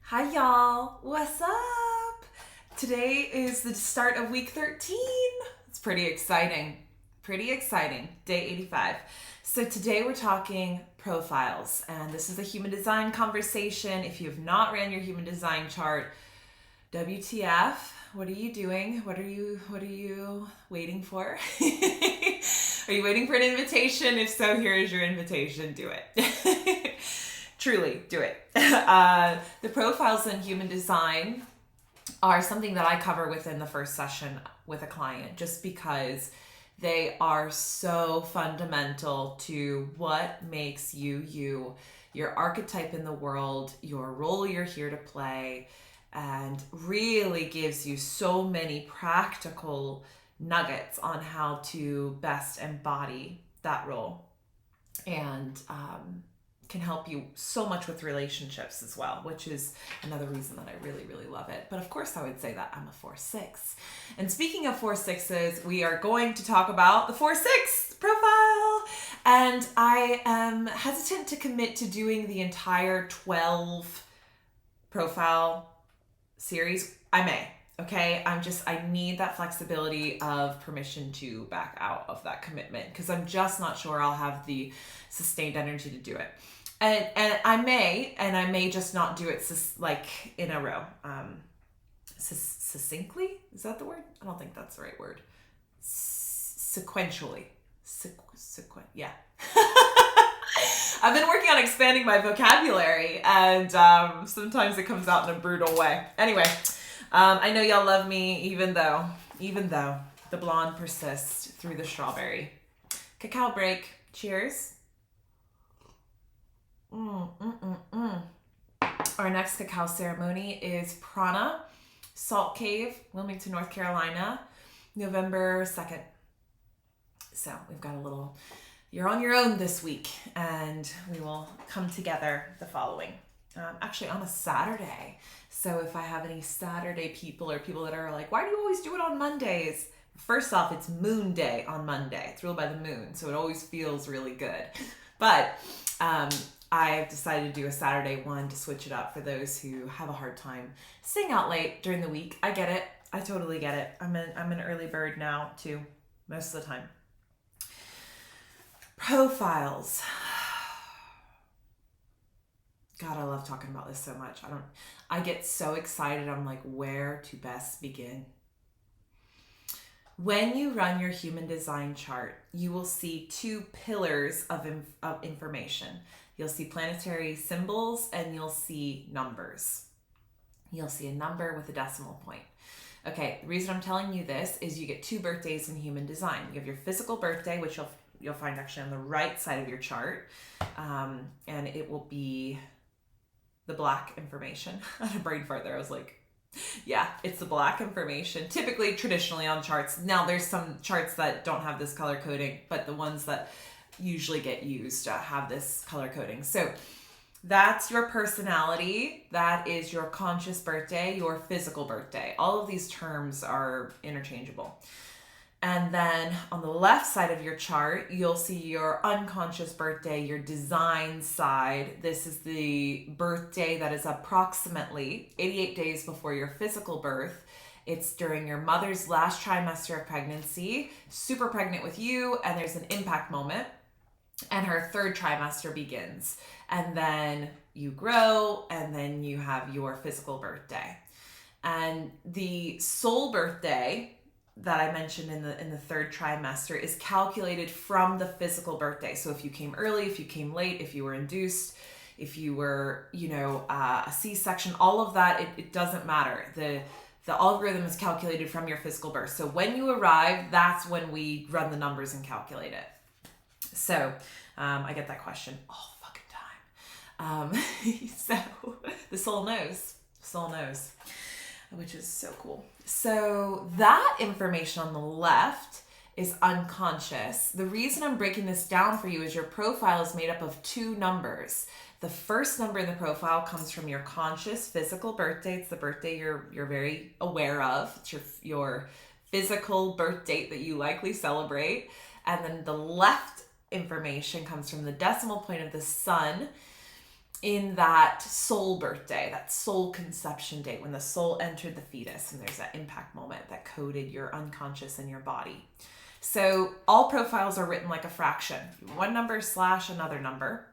Hi y'all, what's up? Today is the start of week 13. It's pretty exciting. Day 85. So today we're talking profiles, and this is a human design conversation. If you have not ran your human design chart, WTF, what are you doing? What are you waiting for? Are you waiting for an invitation? If so, here is your invitation. Do it. Truly, do it. The profiles in human design are something that I cover within the first session with a client, just because they are so fundamental to what makes you you, your archetype in the world, your role you're here to play, and really gives you so many practical nuggets on how to best embody that role. And can help you so much with relationships as well, which is another reason that I really, really love it. But of course, I would say that I'm a 4-6. And speaking of 4-6s, we are going to talk about the 4-6 profile. And I am hesitant to commit to doing the entire 12 profile series. I may. Okay, I need that flexibility of permission to back out of that commitment, because I'm just not sure I'll have the sustained energy to do it. And I may just not do it like in a row. Succinctly? Is that the word? I don't think that's the right word. Sequentially. Yeah. I've been working on expanding my vocabulary, and sometimes it comes out in a brutal way. Anyway, I know y'all love me, even though the blonde persists through the strawberry. Cacao break. Cheers. Our next cacao ceremony is Prana Salt Cave, Wilmington, North Carolina, November 2nd. So we've got a little, you're on your own this week, and we will come together the following. Actually on a Saturday. So if I have any Saturday people or people that are like, why do you always do it on Mondays? First off, it's Moon Day on Monday. It's ruled by the moon, so it always feels really good. But I've decided to do a Saturday one to switch it up for those who have a hard time staying out late during the week. I get it. I totally get it. I'm an early bird now too, most of the time. Profiles. God, I love talking about this so much. I get so excited. I'm like, where to best begin? When you run your human design chart, you will see two pillars of information. You'll see planetary symbols and you'll see numbers. You'll see a number with a decimal point. Okay, the reason I'm telling you this is you get two birthdays in human design. You have your physical birthday, which you'll find actually on the right side of your chart, and it will be the black information. I had a brain fart there. I was like, yeah, it's the black information, typically traditionally on charts. Now there's some charts that don't have this color coding, but the ones that usually get used have this color coding. So that's your personality. That is your conscious birthday, your physical birthday. All of these terms are interchangeable. And then on the left side of your chart, you'll see your unconscious birthday, your design side. This is the birthday that is approximately 88 days before your physical birth. It's during your mother's last trimester of pregnancy, super pregnant with you, and there's an impact moment, and her third trimester begins. And then you grow, and then you have your physical birthday. And the soul birthday that I mentioned in the third trimester is calculated from the physical birthday. So if you came early, if you came late, if you were induced, if you were, a C-section, all of that, it doesn't matter. The algorithm is calculated from your physical birth. So when you arrive, that's when we run the numbers and calculate it. So I get that question all the fucking time. So the soul knows, which is so cool. So that information on the left is unconscious. The reason I'm breaking this down for you is your profile is made up of two numbers. The first number in the profile comes from your conscious physical birthday. It's the birthday you're very aware of. It's your physical birth date that you likely celebrate. And then the left information comes from the decimal point of the sun. in that soul birthday, that soul conception date, when the soul entered the fetus, and there's that impact moment that coded your unconscious and your body. So all profiles are written like a fraction, one number slash another number.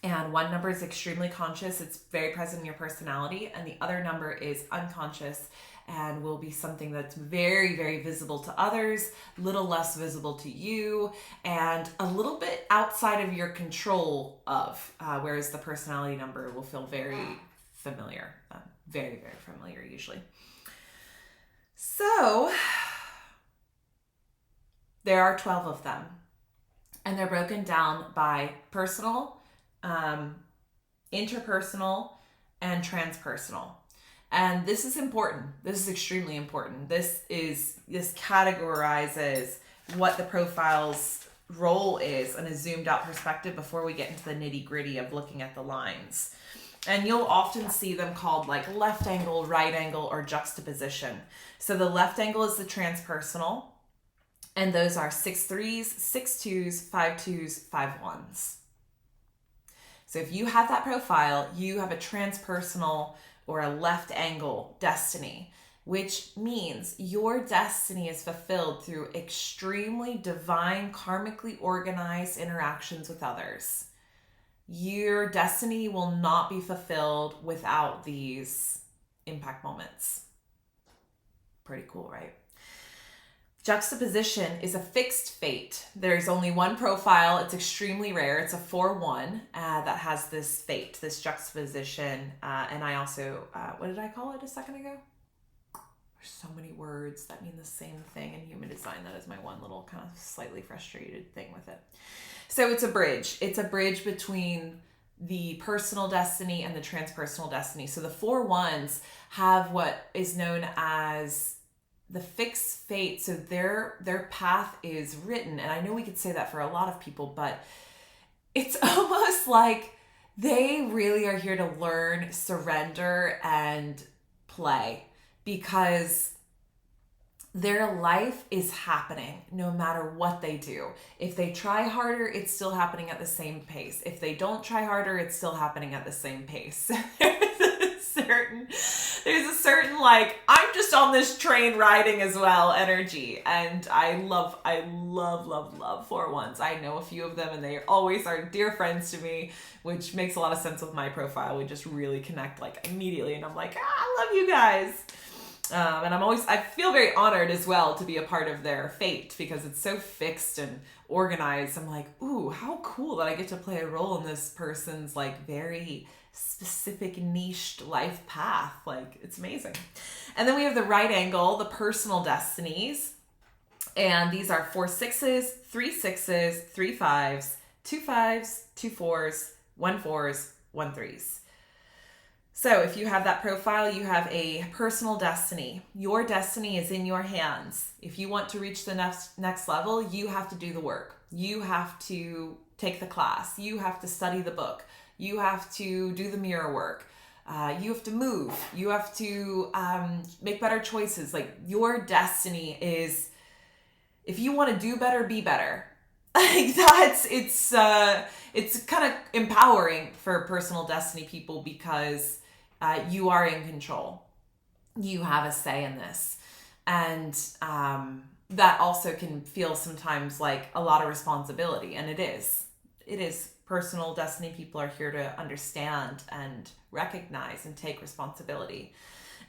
And one number is extremely conscious, it's very present in your personality, and the other number is unconscious and will be something that's very, very visible to others, little less visible to you, and a little bit outside of your control of, whereas the personality number will feel very familiar, very, very familiar usually. So there are 12 of them, and they're broken down by personal, interpersonal, and transpersonal. And this is important. This is extremely important. This categorizes what the profile's role is in a zoomed out perspective before we get into the nitty gritty of looking at the lines. And you'll often see them called like left angle, right angle, or juxtaposition. So the left angle is the transpersonal, and those are 6-3s, 6-2s, 5-2s, 5-1s. So if you have that profile, you have a transpersonal or a left angle destiny, which means your destiny is fulfilled through extremely divine, karmically organized interactions with others. Your destiny will not be fulfilled without these impact moments. Pretty cool, right? Juxtaposition is a fixed fate. There's only one profile. It's extremely rare. It's a 4-1 that has this fate, this juxtaposition. And I also, what did I call it a second ago? There's so many words that mean the same thing in human design. That is my one little kind of slightly frustrated thing with it. So it's a bridge. It's a bridge between the personal destiny and the transpersonal destiny. So the 4-1s have what is known as the fixed fate. So their path is written. And I know we could say that for a lot of people, but it's almost like they really are here to learn, surrender, and play, because their life is happening no matter what they do. If they try harder, it's still happening at the same pace. If they don't try harder, it's still happening at the same pace. There's a certain like, I'm just on this train riding as well energy. And I love 4-1s. I know a few of them, and they always are dear friends to me, which makes a lot of sense with my profile. We just really connect like immediately, and I'm like, I love you guys. And I feel very honored as well to be a part of their fate, because it's so fixed and organized. I'm like, ooh, how cool that I get to play a role in this person's like very specific niched life path. Like, it's amazing. And then we have the right angle, the personal destinies. And these are 4 6s, 3 6s, 3 5s, 2 5s, 2 4s, 1 4s, 1 3s. So if you have that profile, you have a personal destiny. Your destiny is in your hands. If you want to reach the next level, you have to do the work. You have to take the class. You have to study the book. You have to do the mirror work. You have to move. You have to make better choices. Like, your destiny is, if you want to do better, be better. Like, it's kind of empowering for personal destiny people, because you are in control. You have a say in this. And that also can feel sometimes like a lot of responsibility. And it is. Personal destiny people are here to understand and recognize and take responsibility.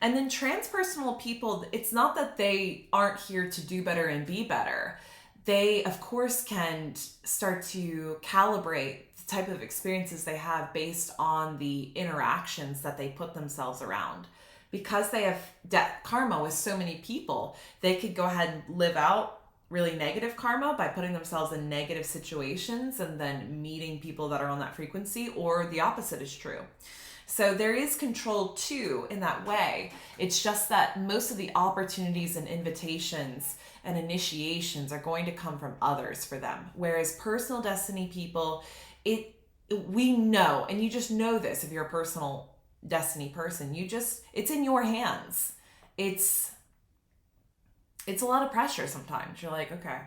And then transpersonal people, it's not that they aren't here to do better and be better. They, of course, can start to calibrate the type of experiences they have based on the interactions that they put themselves around. Because they have debt karma with so many people, they could go ahead and live out really negative karma by putting themselves in negative situations and then meeting people that are on that frequency, or the opposite is true. So there is control too in that way. It's just that most of the opportunities and invitations and initiations are going to come from others for them. Whereas personal destiny people, we know, and you just know this if you're a personal destiny person, it's in your hands. it's a lot of pressure sometimes. You're like, okay,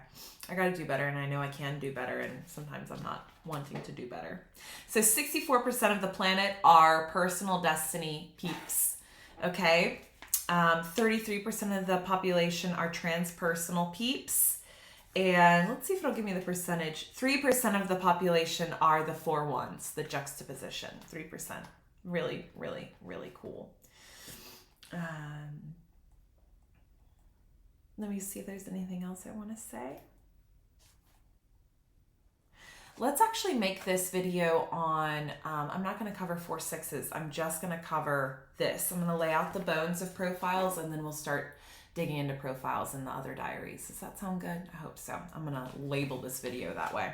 I got to do better, and I know I can do better, and sometimes I'm not wanting to do better. So 64% of the planet are personal destiny peeps, okay? 33% of the population are transpersonal peeps, and let's see if it'll give me the percentage. 3% of the population are the 4 ones, the juxtaposition, 3%. Really, really, really cool. Let me see if there's anything else I want to say. Let's actually make this video on, I'm not going to cover 4 6s. I'm just going to cover this. I'm going to lay out the bones of profiles, and then we'll start digging into profiles in the other diaries. Does that sound good? I hope so. I'm going to label this video that way.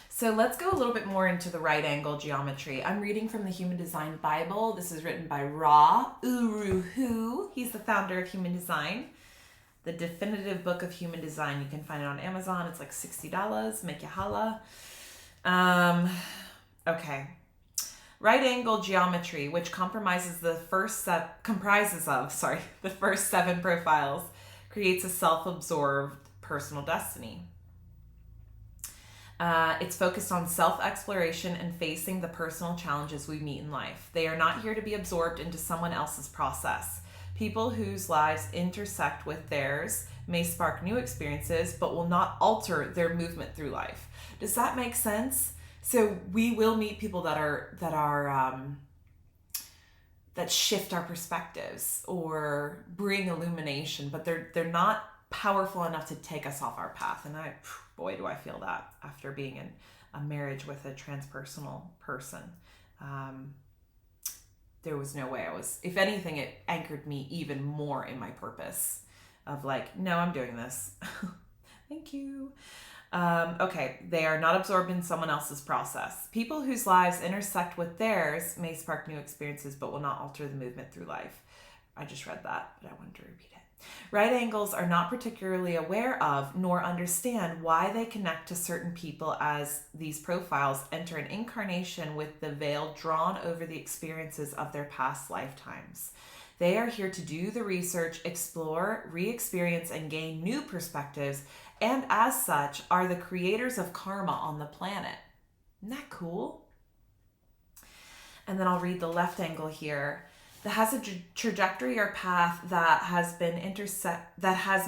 So let's go a little bit more into the right angle geometry. I'm reading from the Human Design Bible. This is written by Ra Uru Hu. He's the founder of Human Design. The definitive book of human design. You can find it on Amazon. It's like $60. Make you holla. Okay. Right angle geometry, which comprises the first 7 profiles, creates a self-absorbed personal destiny. It's focused on self-exploration and facing the personal challenges we meet in life. They are not here to be absorbed into someone else's process. People whose lives intersect with theirs may spark new experiences, but will not alter their movement through life. Does that make sense? So we will meet people that shift our perspectives or bring illumination, but they're not powerful enough to take us off our path. And boy, do I feel that after being in a marriage with a transpersonal person. There was no way if anything, it anchored me even more in my purpose of like, no, I'm doing this. Thank you. Okay, they are not absorbed in someone else's process. People whose lives intersect with theirs may spark new experiences, but will not alter the movement through life. I just read that, but I wanted to repeat it. Right angles are not particularly aware of nor understand why they connect to certain people as these profiles enter an incarnation with the veil drawn over the experiences of their past lifetimes. They are here to do the research, explore, re-experience, and gain new perspectives, and as such are the creators of karma on the planet. Isn't that cool? And then I'll read the left angle here. That has a trajectory or path that has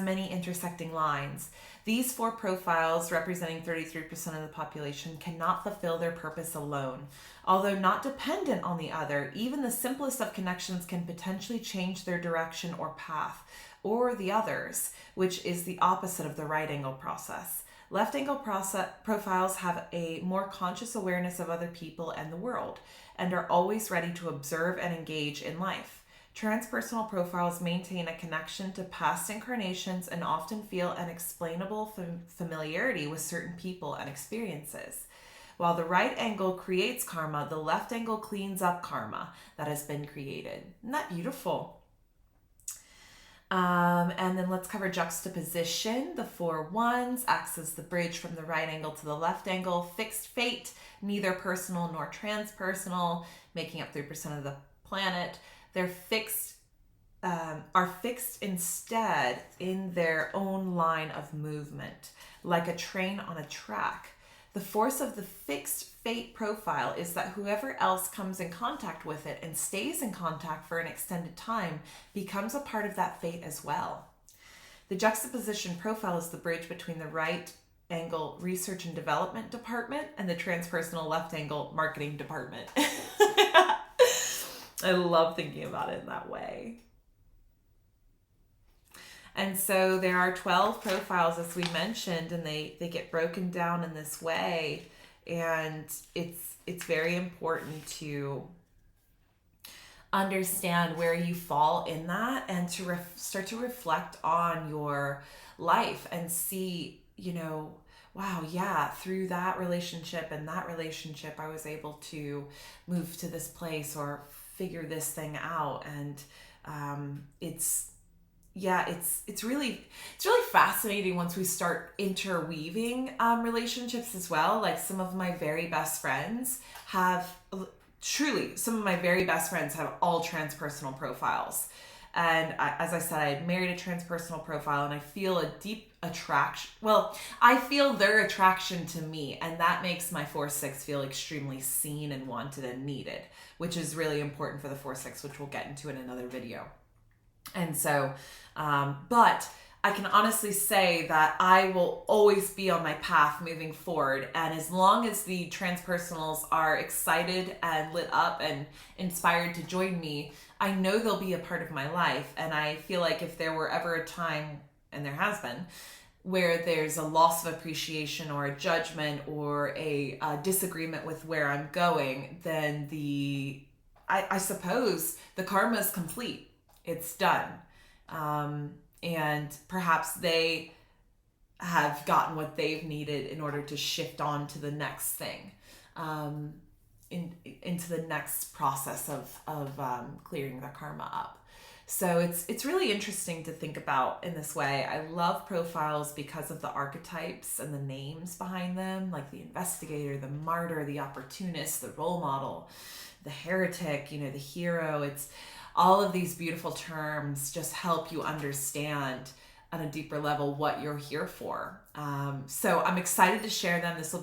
many intersecting lines. These 4 profiles, representing 33% of the population, cannot fulfill their purpose alone. Although not dependent on the other, even the simplest of connections can potentially change their direction or path, or the others, which is the opposite of the right angle process. Left angle profiles have a more conscious awareness of other people and the world, and are always ready to observe and engage in life. Transpersonal profiles maintain a connection to past incarnations and often feel an explainable familiarity with certain people and experiences. While the right angle creates karma, the left angle cleans up karma that has been created. Isn't that beautiful? And then let's cover juxtaposition. The 4 ones acts as the bridge from the right angle to the left angle. Fixed fate, neither personal nor transpersonal, making up 3% of the planet. They're are fixed instead in their own line of movement, like a train on a track. The force of the fixed fate profile is that whoever else comes in contact with it and stays in contact for an extended time becomes a part of that fate as well. The juxtaposition profile is the bridge between the right angle research and development department and the transpersonal left angle marketing department. I love thinking about it in that way. And so there are 12 profiles, as we mentioned, and they get broken down in this way. And it's very important to understand where you fall in that and to start to reflect on your life and see, wow, yeah, through that relationship and that relationship, I was able to move to this place or figure this thing out. And it's really fascinating once we start interweaving relationships as well. Like some of my very best friends have all transpersonal profiles. And as I said, I had married a transpersonal profile, and I feel a deep attraction. Well, I feel their attraction to me, and that makes my 4-6 feel extremely seen and wanted and needed, which is really important for the 4-6, which we'll get into in another video. And so, but I can honestly say that I will always be on my path moving forward. And as long as the transpersonals are excited and lit up and inspired to join me, I know they'll be a part of my life. And I feel like if there were ever a time, and there has been, where there's a loss of appreciation or a judgment or a disagreement with where I'm going, then I suppose the karma is complete. It's done. And perhaps they have gotten what they've needed in order to shift on to the next thing, into the next process of clearing their karma up. So it's really interesting to think about in this way. I love profiles because of the archetypes and the names behind them, like the investigator, the martyr, the opportunist, the role model, the heretic, the hero. It's all of these beautiful terms just help you understand on a deeper level what you're here for. So I'm excited to share them. This will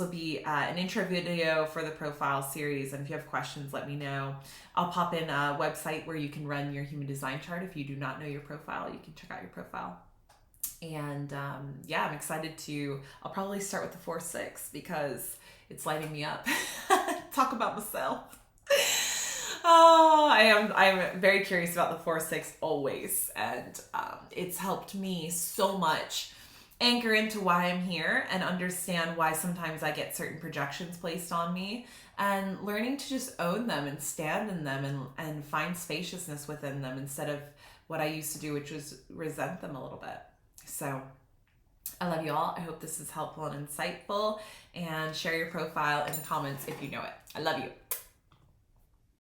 be an intro video for the profile series. And if you have questions, let me know. I'll pop in a website where you can run your human design chart. If you do not know your profile, you can check out your profile. And I'm excited I'll probably start with the 4-6 because it's lighting me up. Talk about myself. Oh, I'm very curious about the 4-6 always. And it's helped me so much anchor into why I'm here and understand why sometimes I get certain projections placed on me, and learning to just own them and stand in them and find spaciousness within them instead of what I used to do, which was resent them a little bit. So I love you all. I hope this is helpful and insightful, and share your profile in the comments if you know it. I love you.